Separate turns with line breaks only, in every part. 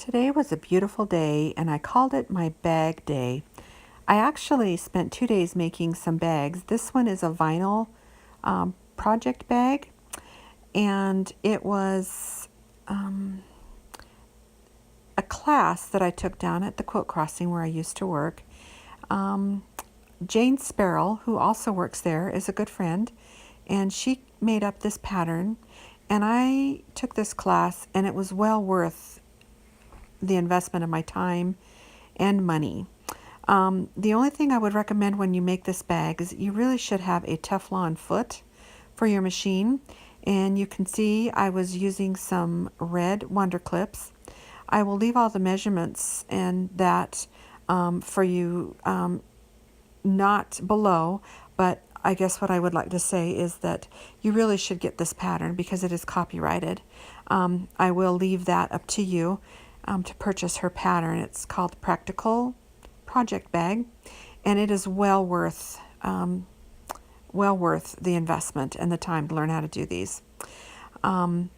Today was a beautiful day and I called it my bag day. I actually spent 2 days making some bags. This one is a vinyl project bag, and it was a class that I took down at the Quilt Crossing where I used to work. Jane Sparrow, who also works there, is a good friend, and she made up this pattern. And I took this class, and it was well worth the investment of my time and money. The only thing I would recommend when you make this bag is that you really should have a Teflon foot for your machine. And you can see I was using some red Wonder Clips. I will leave all the measurements and that for you, not below, but I guess what I would like to say is that you really should get this pattern because it is copyrighted. I will leave that up to you to purchase her pattern. It's called Practical Project Bag, and it is well worth the investment and the time to learn how to do these. My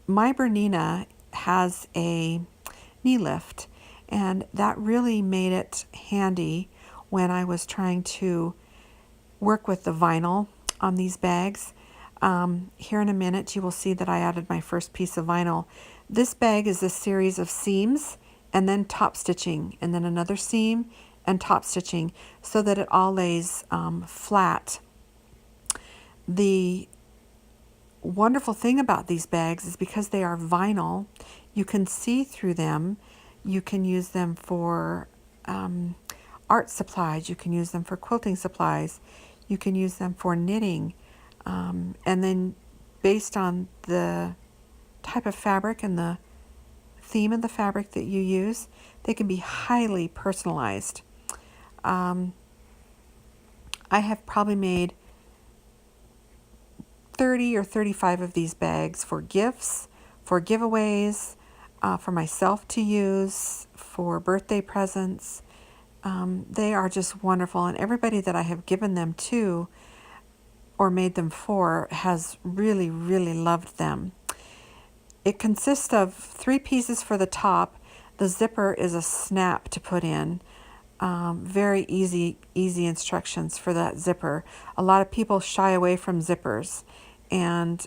Bernina has a knee lift, and that really made it handy when I was trying to work with the vinyl on these bags. Here in a minute you will see that I added my first piece of vinyl. This bag is a series of seams and then top stitching, and then another seam and top stitching so that it all lays flat. The wonderful thing about these bags is because they are vinyl, you can see through them. You can use them for art supplies, you can use them for quilting supplies, you can use them for knitting, and then based on the type of fabric and the theme of the fabric that you use, they can be highly personalized. I have probably made 30 or 35 of these bags for gifts, for giveaways, for myself to use, for birthday presents. They are just wonderful, and everybody that I have given them to or made them for has really, really loved them. It consists of 3 pieces for the top. The zipper is a snap to put in. Very easy instructions for that zipper. A lot of people shy away from zippers, and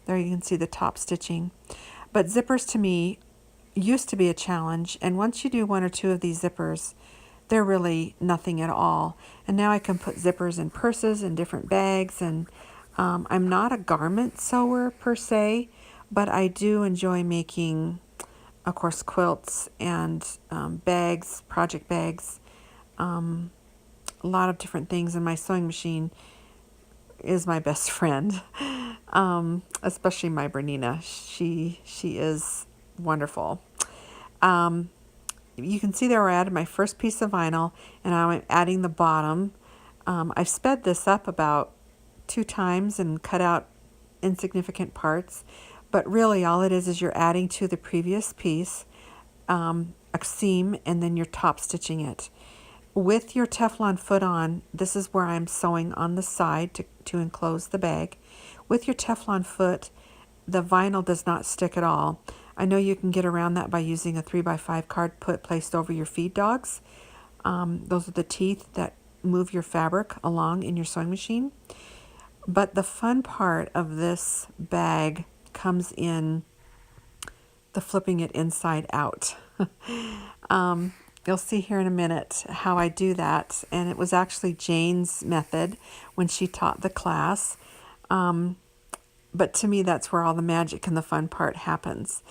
there you can see the top stitching. But zippers to me used to be a challenge, and once you do 1 or 2 of these zippers, they're really nothing at all. And now I can put zippers in purses and different bags, and I'm not a garment sewer per se, but I do enjoy making, of course, quilts and bags, project bags, a lot of different things, and my sewing machine is my best friend, especially my Bernina. She is wonderful. You can see there I added my first piece of vinyl, and I'm adding the bottom. I've sped this up about 2 times and cut out insignificant parts, but really all it is you're adding to the previous piece a seam, and then you're top stitching it. With your Teflon foot on, this is where I'm sewing on the side to enclose the bag. With your Teflon foot, the vinyl does not stick at all. I know you can get around that by using a 3x5 card placed over your feed dogs. Those are the teeth that move your fabric along in your sewing machine. But the fun part of this bag comes in the flipping it inside out. You'll see here in a minute how I do that, and it was actually Jane's method when she taught the class. But to me, that's where all the magic and the fun part happens,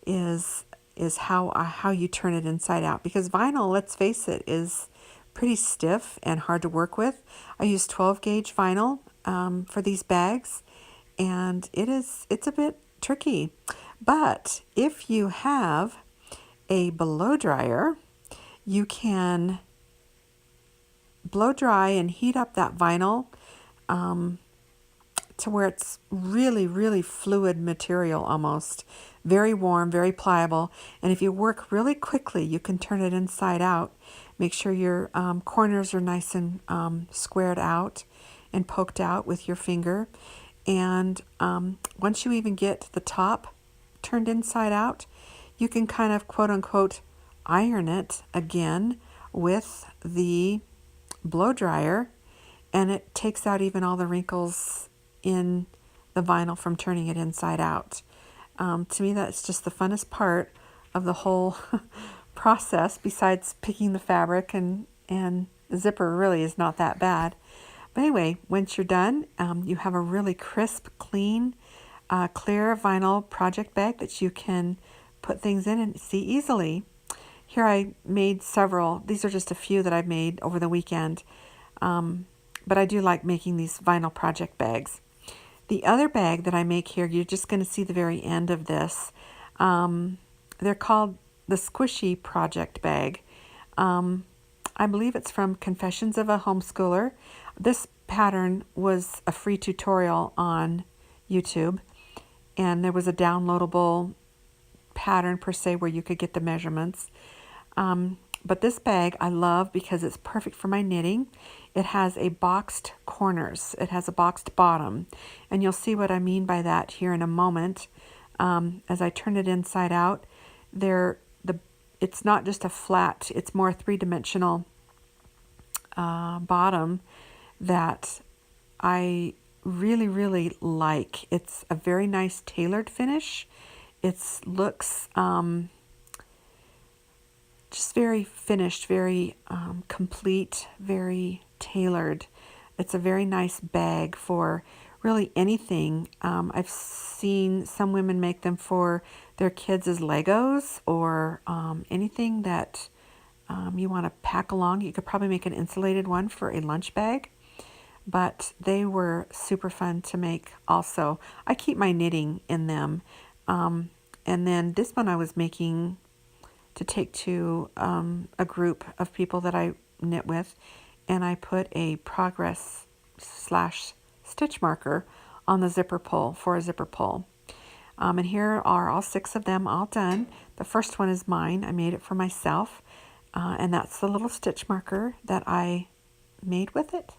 is how you turn it inside out. Because vinyl, let's face it, is pretty stiff and hard to work with. I use 12 gauge vinyl for these bags, and it's a bit tricky. But if you have a blow dryer, you can blow dry and heat up that vinyl to where it's really, really fluid material almost. Very warm, very pliable. And if you work really quickly, you can turn it inside out. Make sure your corners are nice and squared out and poked out with your finger. And once you even get the top turned inside out, you can kind of quote unquote iron it again with the blow dryer, and it takes out even all the wrinkles in the vinyl from turning it inside out. To me, that's just the funnest part of the whole process, besides picking the fabric, and the zipper really is not that bad. But anyway, once you're done, you have a really crisp, clean, clear vinyl project bag that you can put things in and see easily. Here I made several. These are just a few that I've made over the weekend. But I do like making these vinyl project bags. The other bag that I make here, you're just going to see the very end of this. They're called the Squishy Project Bag. I believe it's from Confessions of a Homeschooler. This pattern was a free tutorial on YouTube, and there was a downloadable pattern per se where you could get the measurements. But this bag I love because it's perfect for my knitting. It has a boxed corners. It has a boxed bottom. And you'll see what I mean by that here in a moment. As I turn it inside out, it's not just a flat, it's more three-dimensional bottom that I really, really like. It's a very nice tailored finish. It looks just very finished, very complete, very tailored. It's a very nice bag for really anything. I've seen some women make them for their kids as Legos, or anything that you want to pack along. You could probably make an insulated one for a lunch bag, but they were super fun to make also. I keep my knitting in them. And then this one I was making to take to a group of people that I knit with, and I put a progress / stitch marker on the zipper pull for a zipper pull. And here are all 6 of them all done. The first one is mine. I made it for myself, and that's the little stitch marker that I made with it.